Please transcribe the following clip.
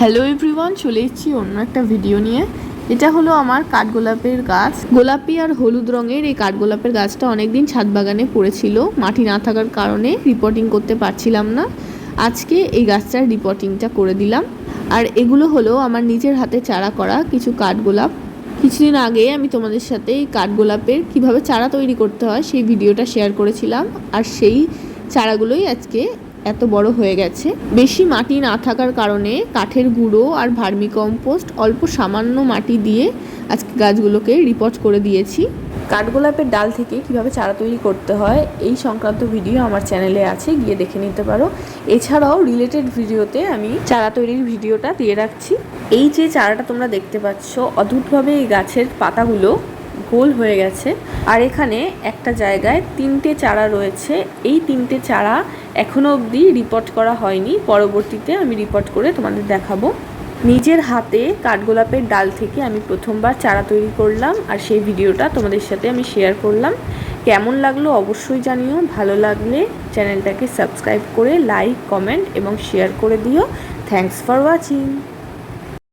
Hello everyone, চলে এসেছি অন্য একটা ভিডিও নিয়ে। এটা হলো আমার কাঠগোলাপের গাছ। গোলাপি আর হলুদ রঙের এই কাঠগোলাপের গাছটা অনেকদিন ছাদ বাগানে পড়েছিল, মাটি না থাকার কারণে রিপোর্টিং করতে পারছিলাম না। আজকে এই গাছটার রিপোর্টিংটা করে দিলাম। আর এগুলো হলো আমার নিজের হাতে চারা করা কিছু কাঠগোলাপ। কিছুদিন আগে আমি তোমাদের সাথে এই কাঠগোলাপের কীভাবে চারা তৈরি করতে হয় সেই ভিডিওটা শেয়ার করেছিলাম, আর সেই চারাগুলোই আজকে এত বড় হয়ে গেছে। বেশি মাটি না থাকার কারণে কাঠের গুঁড়ো আর ভার্মি কম্পোস্ট অল্প সামান্য মাটি দিয়ে আজকে গাছগুলোকে রিপোর্ট করে দিয়েছি। কাঠগোলাপের ডাল থেকে কিভাবে চারা তৈরি করতে হয় এই সংক্রান্ত ভিডিও আমার চ্যানেলে আছে, গিয়ে দেখে নিতে পারো। এছাড়াও রিলেটেড ভিডিওতে আমি চারা তৈরির ভিডিওটা দিয়ে রাখছি। এই যে চারাটা তোমরা দেখতে পাচ্ছ, অদ্ভুতভাবে এই গাছের পাতাগুলো গোল হয়ে গেছে, আর এখানে একটা জায়গায় 3টে চারা রয়েছে। এই 3টে চারা এখনো অবধি রিপোর্ট করা হয়নি, পরবর্তীতে আমি রিপোর্ট করে তোমাদের দেখাবো। নিজের হাতে কাঠগোলাপের ডাল থেকে আমি প্রথমবার চারা তৈরি করলাম, আর সেই ভিডিওটা তোমাদের সাথে আমি শেয়ার করলাম। কেমন লাগলো অবশ্যই জানিও। ভালো লাগলে চ্যানেলটাকে সাবস্ক্রাইব করে লাইক, কমেন্ট এবং শেয়ার করে দিও। Thanks for watching.